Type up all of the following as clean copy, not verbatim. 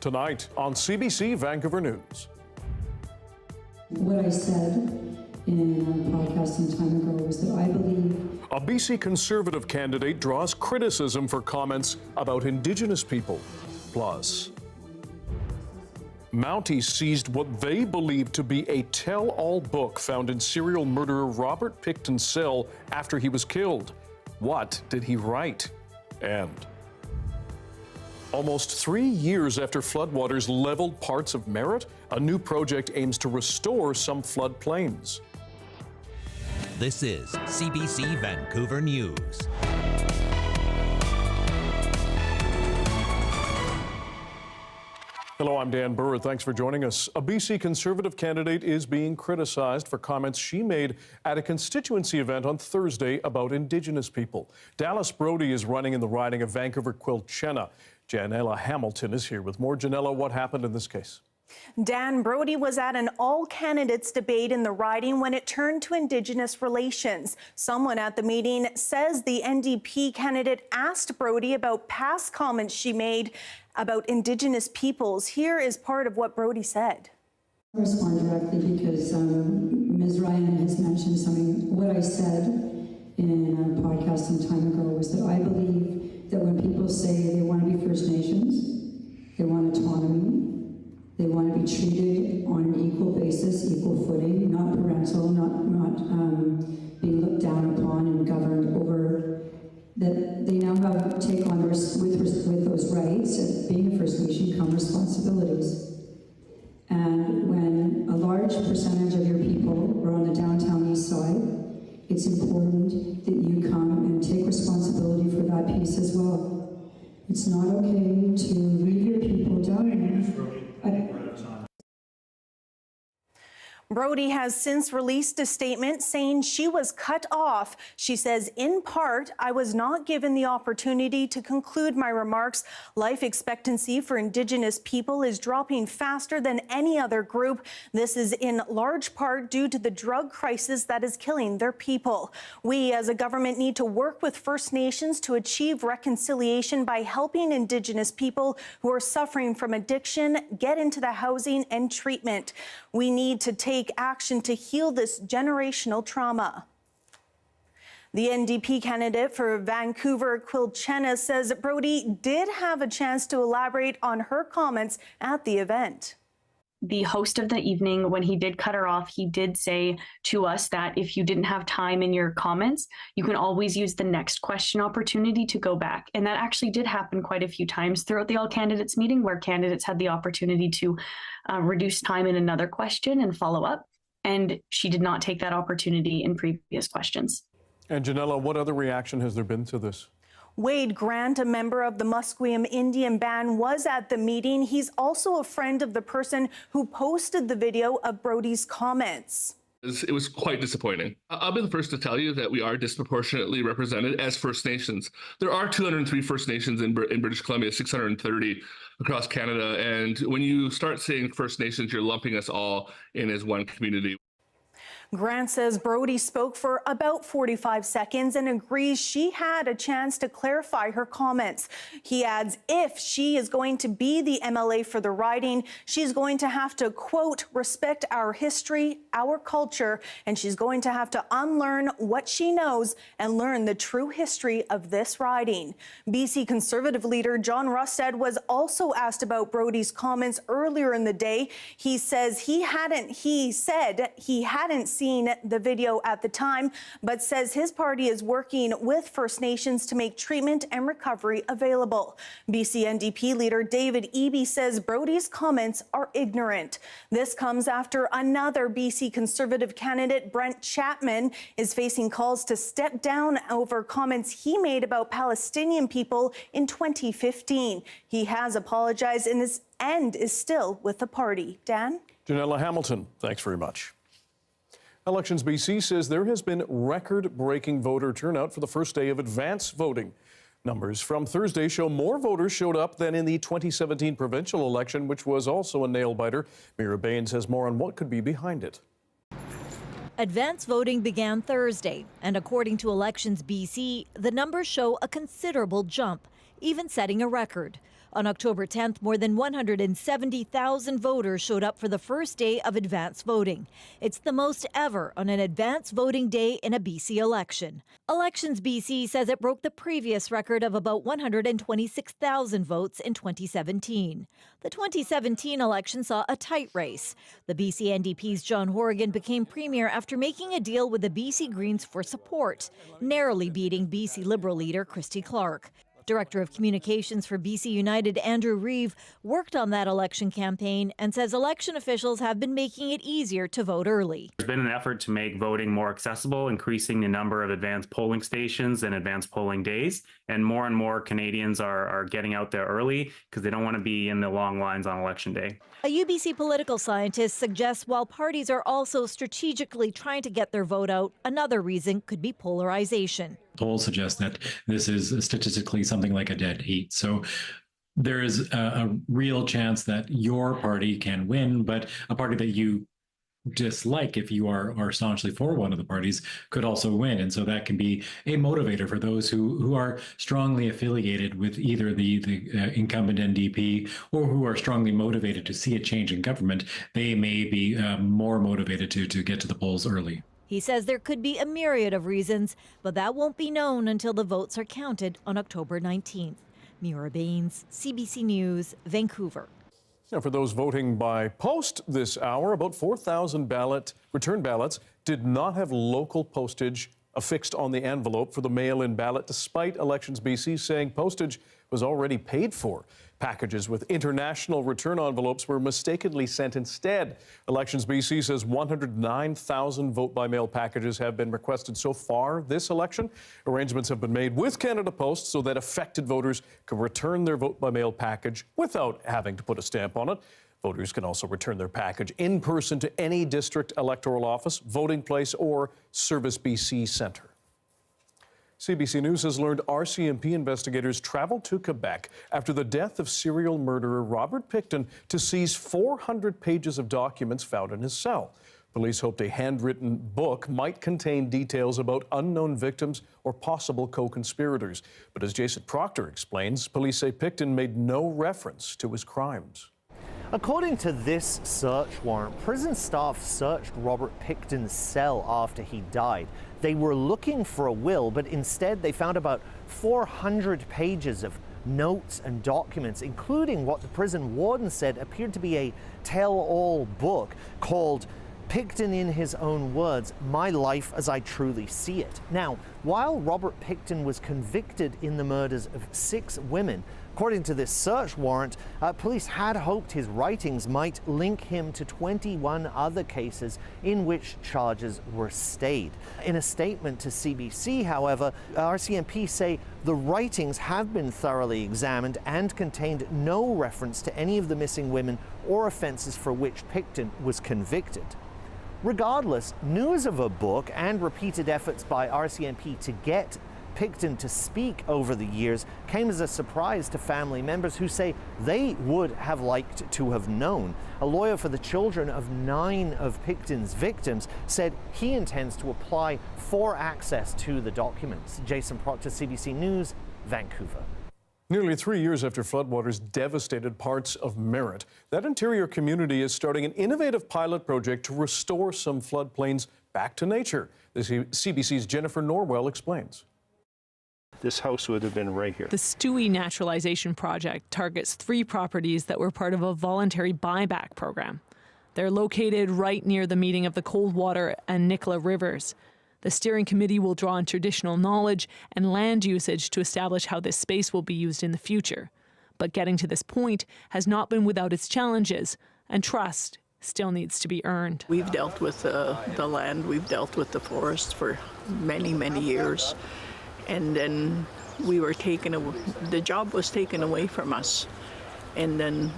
Tonight on CBC Vancouver News. What I said in a podcast some time ago was that I believe a BC Conservative candidate draws criticism for comments about Indigenous people. Plus, Mounties seized what they believe to be a tell-all book found in serial murderer Robert Pickton's cell after he was killed. What did he write? And almost 3 years after floodwaters leveled parts of Merritt, a new project aims to restore some floodplains. This is CBC Vancouver News. Hello, I'm Dan Burritt. Thanks for joining us. A BC Conservative candidate is being criticized for comments she made at a constituency event on Thursday about Indigenous people. Dallas Brody is running in the riding of Vancouver-Quilchena. Janella Hamilton is here with more. Janella, what happened in this case? Dan Burritt was at an all-candidates debate in the riding when it turned to Indigenous relations. Someone at the meeting says the NDP candidate asked Brody about past comments she made about Indigenous peoples. Here is part of what Brody said. I'll respond directly because Ms. Ryan has mentioned something. What I said in a podcast some time ago was that I believe that when people say they want to be First Nations, they want autonomy, they want to be treated on an equal basis, equal footing, not parental, not being looked down upon and governed over, that they now have take on with those rights of being a First Nation come responsibilities. And when a large percentage of your people are on the downtown east side, it's important that you come and take responsibility for that piece as well. It's not okay to leave your people down there. Brody has since released a statement saying she was cut off. She says, in part, I was not given the opportunity to conclude my remarks. Life expectancy for Indigenous people is dropping faster than any other group. This is in large part due to the drug crisis that is killing their people. We as a government need to work with First Nations to achieve reconciliation by helping Indigenous people who are suffering from addiction get into the housing and treatment. We need to take action to heal this generational trauma. The NDP candidate for Vancouver-Quilchena says Brody did have a chance to elaborate on her comments at the event. The host of the evening, when he did cut her off, he did say to us that if you didn't have time in your comments, you can always use the next question opportunity to go back. And that actually did happen quite a few times throughout the all candidates meeting, where candidates had the opportunity to reduce time in another question and follow up. And she did not take that opportunity in previous questions. And Janella, what other reaction has there been to this? Wade Grant, a member of the Musqueam Indian Band, was at the meeting. He's also a friend of the person who posted the video of Brody's comments. It was quite disappointing. I'll be the first to tell you that we are disproportionately represented as First Nations. There are 203 First Nations in British Columbia, 630 across Canada. And when you start saying First Nations, you're lumping us all in as one community. Grant says Brody spoke for about 45 seconds and agrees she had a chance to clarify her comments. He adds, if she is going to be the MLA for the riding, she's going to have to, quote, respect our history, our culture, and she's going to have to unlearn what she knows and learn the true history of this riding. BC Conservative leader John Rustad was also asked about Brody's comments earlier in the day. He said he hadn't seen the video at the time, but says his party is working with First Nations to make treatment and recovery available. BC NDP leader David Eby says Brody's comments are ignorant. This comes after another BC Conservative candidate, Brent Chapman, is facing calls to step down over comments he made about Palestinian people in 2015. He has apologized and is still with the party. Dan? Janella Hamilton, thanks very much. Elections BC says there has been record-breaking voter turnout for the first day of advance voting. Numbers from Thursday show more voters showed up than in the 2017 provincial election, which was also a nail-biter. Mira Baines has more on what could be behind it. Advance voting began Thursday, and according to Elections BC, the numbers show a considerable jump, even setting a record. On October 10th, more than 170,000 voters showed up for the first day of advance voting. It's the most ever on an advance voting day in a BC election. Elections BC says it broke the previous record of about 126,000 votes in 2017. The 2017 election saw a tight race. The BC NDP's John Horgan became premier after making a deal with the BC Greens for support, narrowly beating BC Liberal leader Christy Clark. Director of Communications for BC United, Andrew Reeve, worked on that election campaign and says election officials have been making it easier to vote early. There's been an effort to make voting more accessible, increasing the number of advanced polling stations and advanced polling days. And more Canadians are getting out there early because they don't want to be in the long lines on election day. A UBC political scientist suggests while parties are also strategically trying to get their vote out, another reason could be polarization. Polls suggest that this is statistically something like a dead heat. So there is a real chance that your party can win, but a party that you dislike, if you are staunchly for one of the parties, could also win. And so that can be a motivator for those who are strongly affiliated with either the incumbent NDP or who are strongly motivated to see a change in government. They may be more motivated to get to the polls early. He says there could be a myriad of reasons, but that won't be known until the votes are counted on October 19th. Mira Baines, CBC News, Vancouver. Now, for those voting by post this hour, about 4,000 return ballots did not have local postage affixed on the envelope for the mail-in ballot, despite Elections BC saying postage was already paid for. Packages with international return envelopes were mistakenly sent instead. Elections BC says 109,000 vote-by-mail packages have been requested so far this election. Arrangements have been made with Canada Post so that affected voters can return their vote-by-mail package without having to put a stamp on it. Voters can also return their package in person to any district electoral office, voting place, or Service BC Centre. CBC News has learned RCMP investigators traveled to Quebec after the death of serial murderer Robert Pickton to seize 400 pages of documents found in his cell. Police hoped a handwritten book might contain details about unknown victims or possible co-conspirators. But as Jason Proctor explains, police say Pickton made no reference to his crimes. According to this search warrant, prison staff searched Robert Pickton's cell after he died. They were looking for a will, but instead they found about 400 pages of notes and documents, including what the prison warden said appeared to be a tell-all book called Pickton in his own words, My Life as I Truly See It. Now, while Robert Pickton was convicted in the murders of 6 women, according to this search warrant, police had hoped his writings might link him to 21 other cases in which charges were stayed. In a statement to CBC, however, RCMP say the writings have been thoroughly examined and contained no reference to any of the missing women or offenses for which Pickton was convicted. Regardless, news of a book and repeated efforts by RCMP to get Pickton to speak over the years came as a surprise to family members who say they would have liked to have known. A lawyer for the children of 9 of Pickton's victims said he intends to apply for access to the documents. Jason Proctor, CBC News, Vancouver. Nearly 3 years after floodwaters devastated parts of Merritt, that interior community is starting an innovative pilot project to restore some floodplains back to nature. CBC's Jennifer Norwell explains. This house would have been right here. The Stewie Naturalization Project targets 3 properties that were part of a voluntary buyback program. They're located right near the meeting of the Coldwater and Nicola Rivers. The steering committee will draw on traditional knowledge and land usage to establish how this space will be used in the future. But getting to this point has not been without its challenges, and trust still needs to be earned. We've dealt with the land, we've dealt with the forest for many, many years. And then the job was taken away from us. And then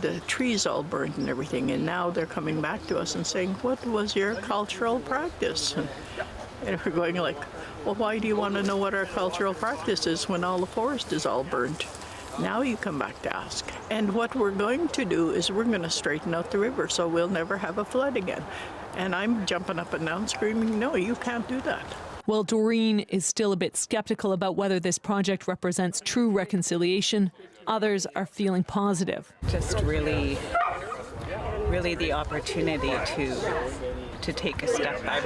the trees all burnt and everything. And now they're coming back to us and saying, what was your cultural practice? And we're going like, well, why do you want to know what our cultural practice is when all the forest is all burnt? Now you come back to ask. And what we're going to do is we're going to straighten out the river so we'll never have a flood again. And I'm jumping up and down screaming, no, you can't do that. Well, Doreen is still a bit skeptical about whether this project represents true reconciliation. Others are feeling positive. Just really the opportunity to take a step back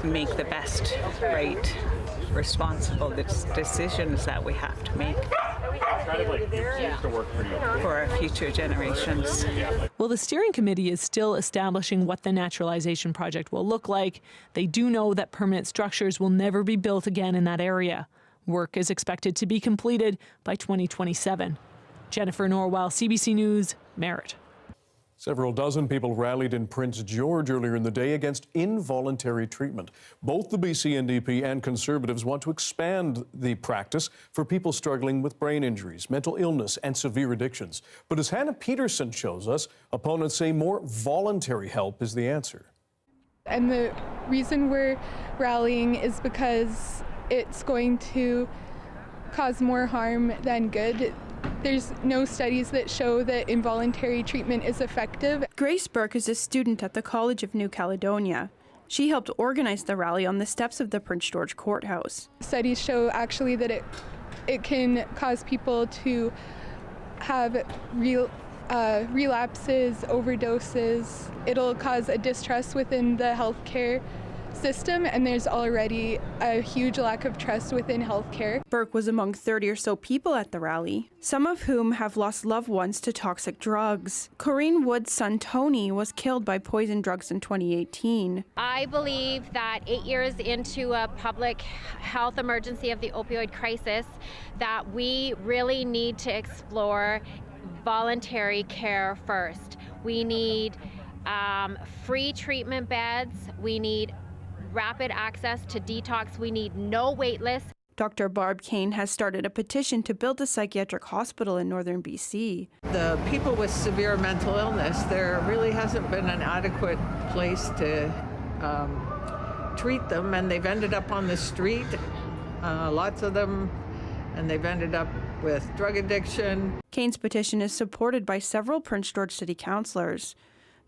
and make the best, right, responsible decisions that we have to make for our future generations. Well, the steering committee is still establishing what the naturalization project will look like. They do know that permanent structures will never be built again in that area. Work is expected to be completed by 2027. Jennifer Norwell, CBC News, Merritt. Several dozen people rallied in Prince George earlier in the day against involuntary treatment. Both the BC NDP and Conservatives want to expand the practice for people struggling with brain injuries, mental illness, and severe addictions. But as Hannah Peterson shows us, opponents say more voluntary help is the answer. And the reason we're rallying is because it's going to cause more harm than good. There's no studies that show that involuntary treatment is effective. Grace Burke is a student at the College of New Caledonia. She helped organize the rally on the steps of the Prince George Courthouse. Studies show actually that it can cause people to have relapses, overdoses. It'll cause a distrust within the healthcare system, and there's already a huge lack of trust within healthcare. Burke was among 30 or so people at the rally, some of whom have lost loved ones to toxic drugs. Corinne Wood's son Tony was killed by poison drugs in 2018. I believe that 8 years into a public health emergency of the opioid crisis, that we really need to explore voluntary care first. We need free treatment beds. We need rapid access to detox. We need no wait lists. Dr. Barb Kane has started a petition to build a psychiatric hospital in northern BC. The people with severe mental illness, there really hasn't been an adequate place to treat them, and they've ended up on the street, lots of them, and they've ended up with drug addiction. Kane's petition is supported by several Prince George City councillors.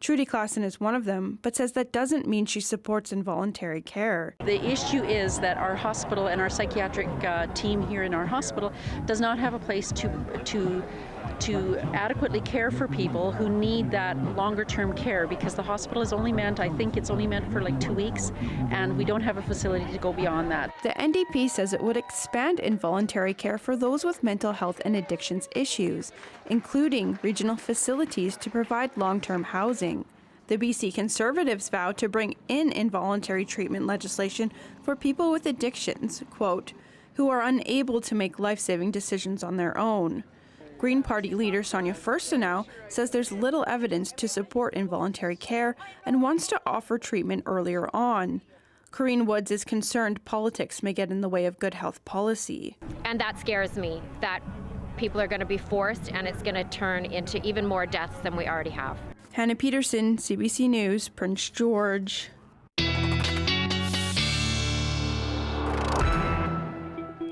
Trudy Klassen is one of them, but says that doesn't mean she supports involuntary care. The issue is that our hospital and our psychiatric team here in our hospital does not have a place to adequately care for people who need that longer-term care, because the hospital is only meant, I think it's only meant for like 2 weeks, and we don't have a facility to go beyond that. The NDP says it would expand involuntary care for those with mental health and addictions issues, including regional facilities to provide long-term housing. The BC Conservatives vow to bring in involuntary treatment legislation for people with addictions, quote, who are unable to make life-saving decisions on their own. Green Party leader Sonia Furstenau says there's little evidence to support involuntary care and wants to offer treatment earlier on. Corinne Woods is concerned politics may get in the way of good health policy. And that scares me, that people are going to be forced and it's going to turn into even more deaths than we already have. Hannah Peterson, CBC News, Prince George.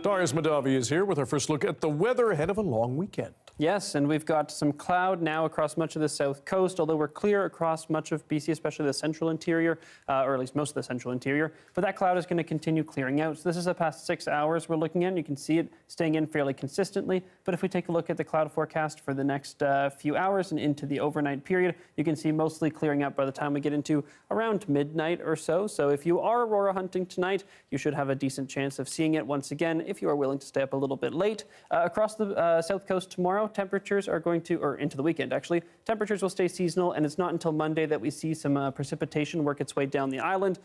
Darius Madavi is here with our first look at the weather ahead of a long weekend. Yes, and we've got some cloud now across much of the south coast, although we're clear across much of BC, especially the central interior, or at least most of the central interior. But that cloud is going to continue clearing out. So this is the past 6 hours we're looking at. You can see it staying in fairly consistently. But if we take a look at the cloud forecast for the next few hours and into the overnight period, you can see mostly clearing up by the time we get into around midnight or so. So if you are aurora hunting tonight, you should have a decent chance of seeing it once again if you are willing to stay up a little bit late. Across the south coast tomorrow, temperatures are going to, or into the weekend actually, temperatures will stay seasonal, and it's not until Monday that we see some precipitation work its way down the island.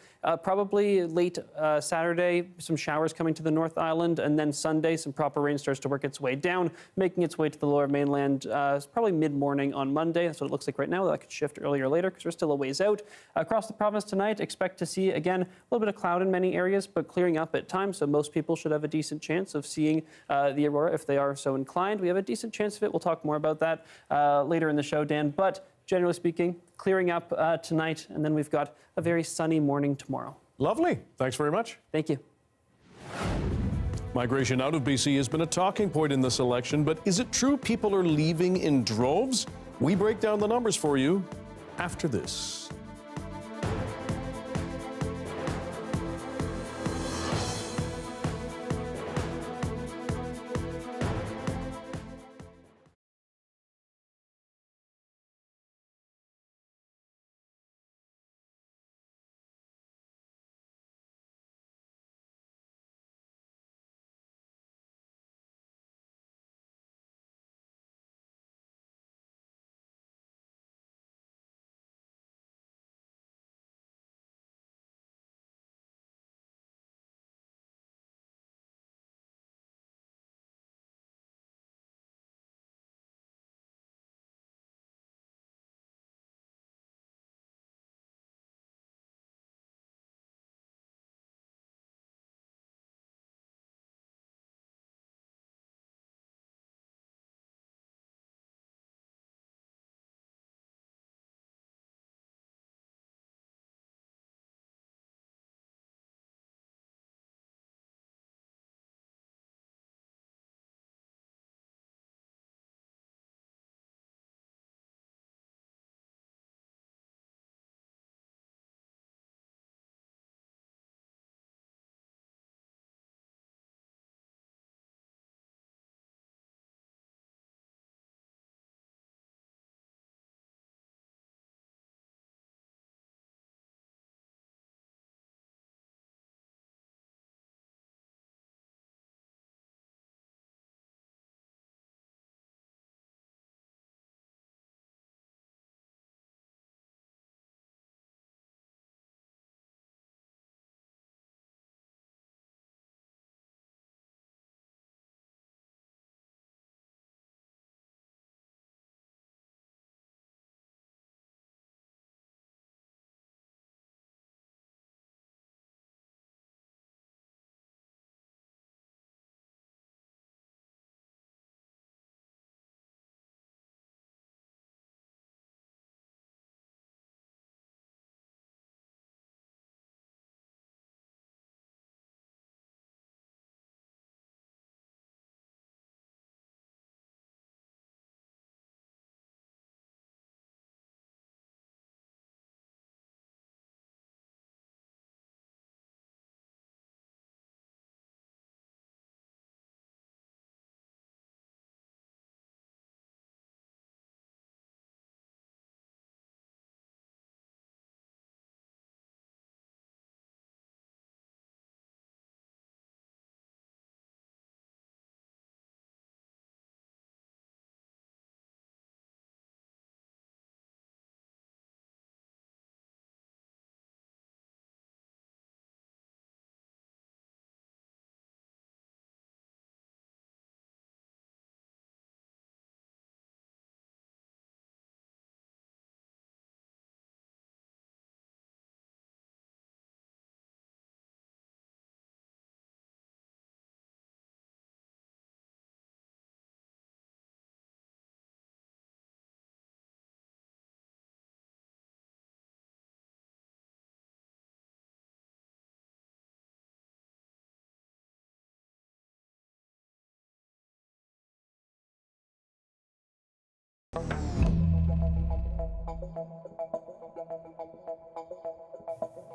Probably late Saturday, some showers coming to the North Island, and then Sunday, some proper rain starts to work its way down, making its way to the lower mainland probably mid-morning on Monday. That's what it looks like right now. That could shift earlier or later because we're still a ways out. Across the province tonight, expect to see, again, a little bit of cloud in many areas, but clearing up at times, so most people should have a decent chance of seeing the aurora if they are so inclined. We have a decent chance of it. We'll talk more about that later in the show, Dan, but generally speaking, clearing up tonight, and then we've got a very sunny morning tomorrow. Lovely. Thanks very much. Thank you. Migration out of BC has been a talking point in this election, but is it true people are leaving in droves? We break down the numbers for you after this.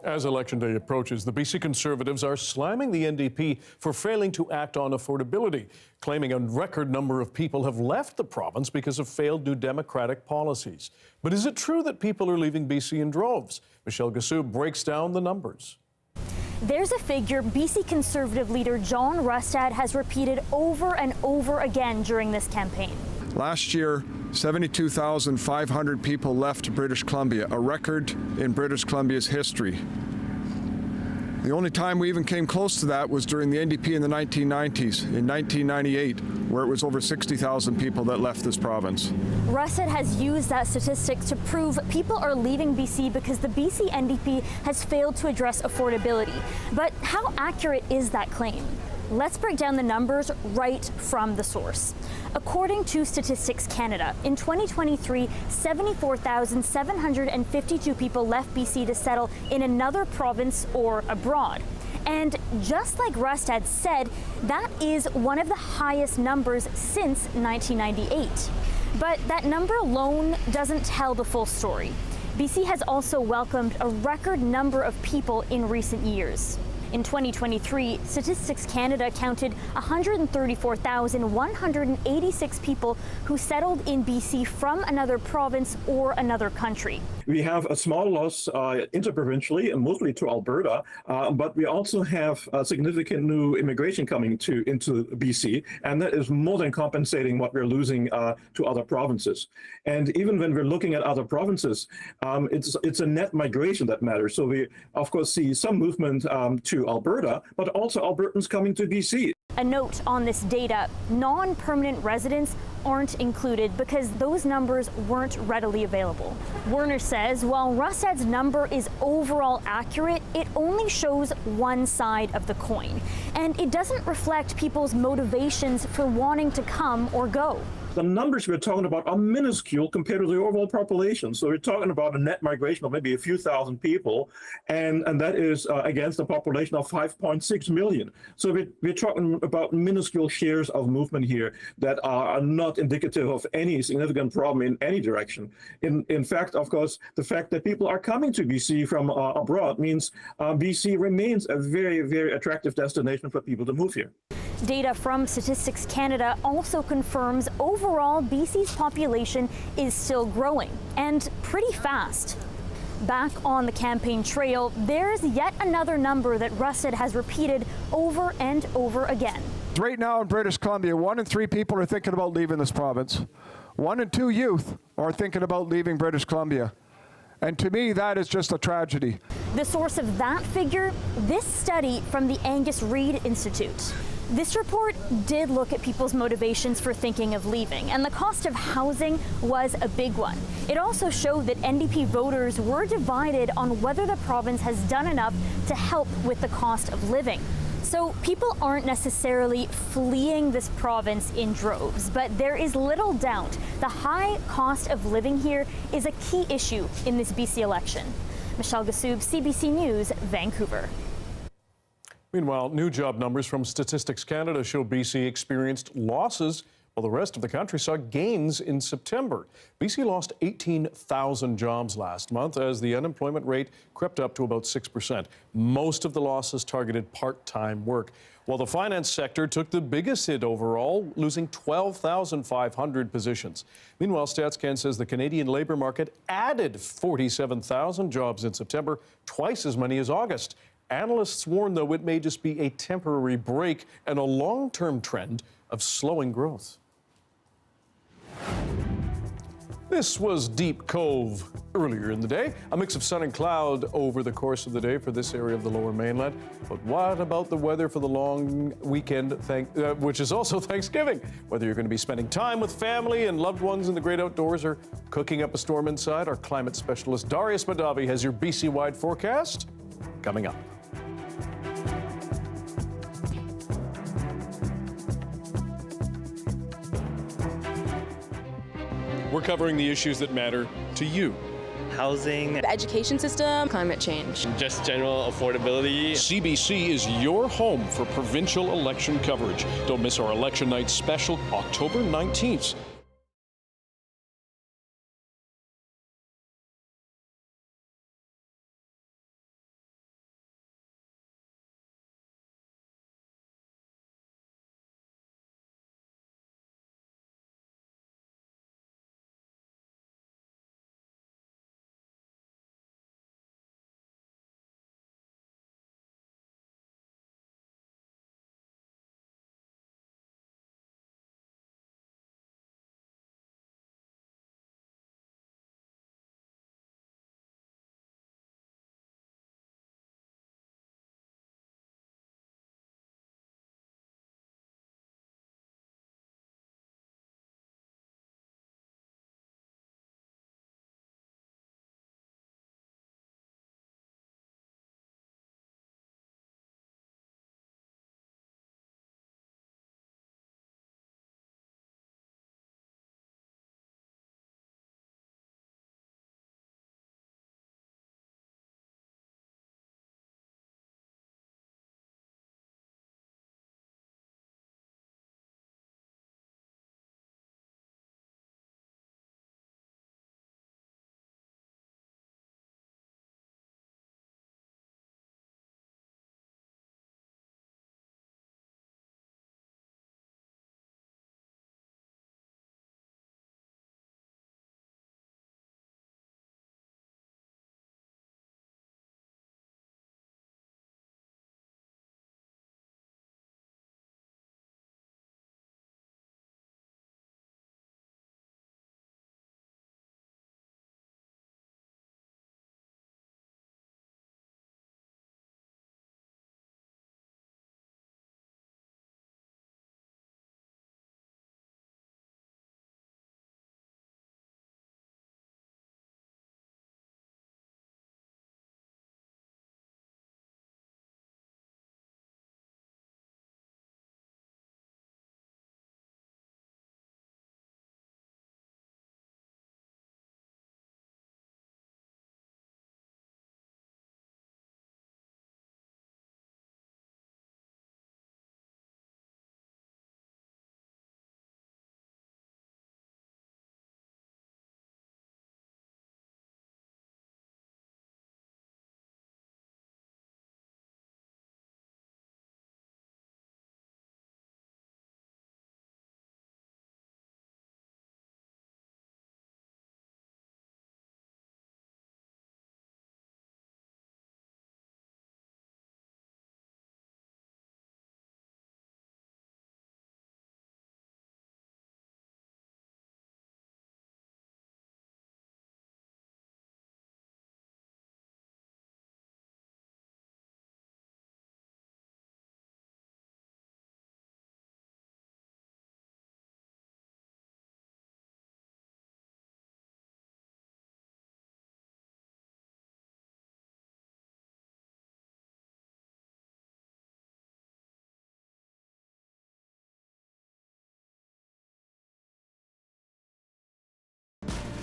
As Election Day approaches, the BC Conservatives are slamming the NDP for failing to act on affordability, claiming a record number of people have left the province because of failed New Democratic policies. But is it true that people are leaving BC in droves? Michelle Gassoub breaks down the numbers. There's a figure BC Conservative leader John Rustad has repeated over and over again during this campaign. Last year, 72,500 people left British Columbia, a record in British Columbia's history. The only time we even came close to that was during the NDP in the 1990s, in 1998, where it was over 60,000 people that left this province. Rustad has used that statistic to prove people are leaving BC because the BC NDP has failed to address affordability. But how accurate is that claim? Let's break down the numbers right from the source. According to Statistics Canada, in 2023, 74,752 people left BC to settle in another province or abroad. And just like Rustad said, that is one of the highest numbers since 1998. But that number alone doesn't tell the full story. BC has also welcomed a record number of people in recent years. In 2023, Statistics Canada counted 134,186 people who settled in BC from another province or another country. We have a small loss interprovincially and mostly to Alberta, but we also have significant new immigration coming into BC, and that is more than compensating what we're losing to other provinces. And even when we're looking at other provinces, it's a net migration that matters. So we, of course, see some movement to Alberta, but also Albertans coming to BC. A note on this data, non-permanent residents aren't included because those numbers weren't readily available. Werner says while Rustad's number is overall accurate, it only shows one side of the coin, and it doesn't reflect people's motivations for wanting to come or go. The numbers we're talking about are minuscule compared to the overall population. So we're talking about a net migration of maybe a few thousand people, and that is against a population of 5.6 million. So we're talking about minuscule shares of movement here that are not indicative of any significant problem in any direction. In fact, of course, the fact that people are coming to BC from abroad means BC remains a very, very attractive destination for people to move here. Data from Statistics Canada also confirms overall BC's population is still growing, and pretty fast. Back on the campaign trail, there's yet another number that Rustad has repeated over and over again. Right now in British Columbia, 1 in 3 people are thinking about leaving this province. 1 in 2 youth are thinking about leaving British Columbia. And to me, that is just a tragedy. The source of that figure, this study from the Angus Reid Institute. This report did look at people's motivations for thinking of leaving, and the cost of housing was a big one. It also showed that NDP voters were divided on whether the province has done enough to help with the cost of living. So people aren't necessarily fleeing this province in droves, but there is little doubt the high cost of living here is a key issue in this BC election. Michelle Gassoub, CBC News, Vancouver. Meanwhile, new job numbers from Statistics Canada show BC experienced losses while the rest of the country saw gains in September. BC lost 18,000 jobs last month as the unemployment rate crept up to about 6%. Most of the losses targeted part-time work, while the finance sector took the biggest hit overall, losing 12,500 positions. Meanwhile, StatsCan says the Canadian labour market added 47,000 jobs in September, twice as many as August. Analysts warn, though, it may just be a temporary break and a long-term trend of slowing growth. This was Deep Cove earlier in the day. A mix of sun and cloud over the course of the day for this area of the Lower Mainland. But what about the weather for the long weekend, which is also Thanksgiving? Whether you're going to be spending time with family and loved ones in the great outdoors or cooking up a storm inside, our climate specialist Darius Madavi has your BC-wide forecast coming up. We're covering the issues that matter to you. Housing, the education system, climate change, just general affordability. CBC is your home for provincial election coverage. Don't miss our election night special, October 19th.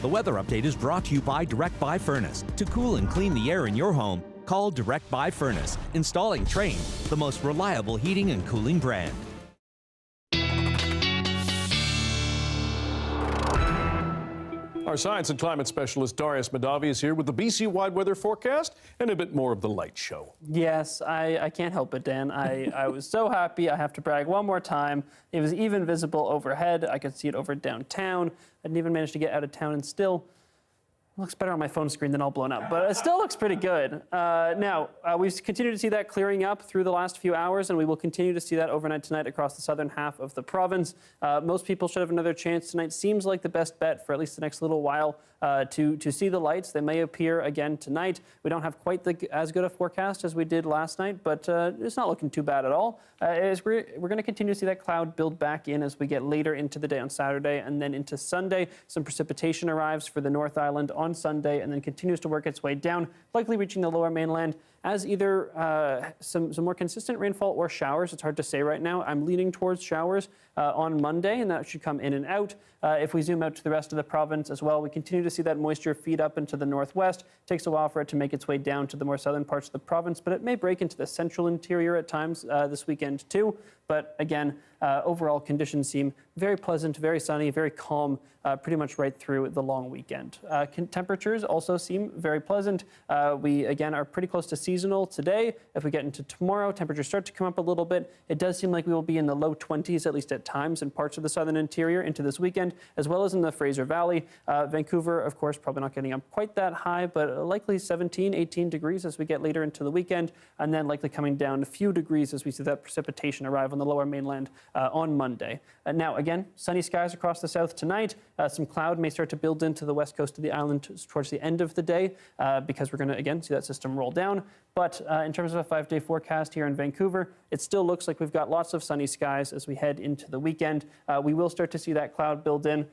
The weather update is brought to you by Direct Buy Furnace. To cool and clean the air in your home, call Direct Buy Furnace. Installing Trane, the most reliable heating and cooling brand. Our science and climate specialist Darius Madavi is here with the BC-wide weather forecast and a bit more of the light show. Yes, I can't help it, Dan. I was so happy. I have to brag one more time. It was even visible overhead. I could see it over downtown. I didn't even manage to get out of town, and still looks better on my phone screen than all blown up, but it still looks pretty good. Now, we've continued to see that clearing up through the last few hours, and we will continue to see that overnight tonight across the southern half of the province. Most people should have another chance tonight. Seems like the best bet for at least the next little while to see the lights. They may appear again tonight. We don't have quite as good a forecast as we did last night, but it's not looking too bad at all. We're going to continue to see that cloud build back in as we get later into the day on Saturday and then into Sunday. Some precipitation arrives for the North Island on Sunday and then continues to work its way down, likely reaching the lower mainland as either some more consistent rainfall or showers. It's hard to say right now. I'm leaning towards showers on Monday, and that should come in and out. If we zoom out to the rest of the province as well, we continue to see that moisture feed up into the northwest. It takes a while for it to make its way down to the more southern parts of the province, but it may break into the central interior at times this weekend too. But again, overall conditions seem very pleasant, very sunny, very calm, pretty much right through the long weekend. Temperatures also seem very pleasant. We, again, are pretty close to seasonal today. If we get into tomorrow, temperatures start to come up a little bit. It does seem like we will be in the low 20s, at least at times, in parts of the southern interior into this weekend, as well as in the Fraser Valley. Vancouver, of course, probably not getting up quite that high, but likely 17, 18 degrees as we get later into the weekend, and then likely coming down a few degrees as we see that precipitation arrive on the lower mainland on Monday. Now, again, sunny skies across the south tonight. Some cloud may start to build into the west coast of the island towards the end of the day because we're going to, again, see that system roll down. But in terms of a 5-day forecast here in Vancouver, it still looks like we've got lots of sunny skies as we head into the weekend. We will start to see that cloud build in.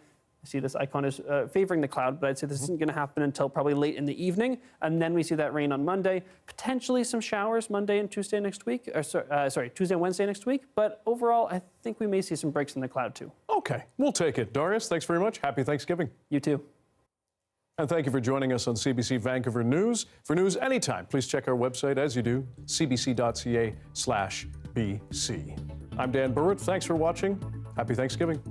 I see this icon is favoring the cloud, but I'd say this isn't going to happen until probably late in the evening. And then we see that rain on Monday, potentially some showers Monday and Tuesday next week, or Tuesday and Wednesday next week. But overall, I think we may see some breaks in the cloud too. Okay, we'll take it. Darius, thanks very much. Happy Thanksgiving. You too. And thank you for joining us on CBC Vancouver News. For news anytime, please check our website as you do, cbc.ca/BC. I'm Dan Burritt. Thanks for watching. Happy Thanksgiving.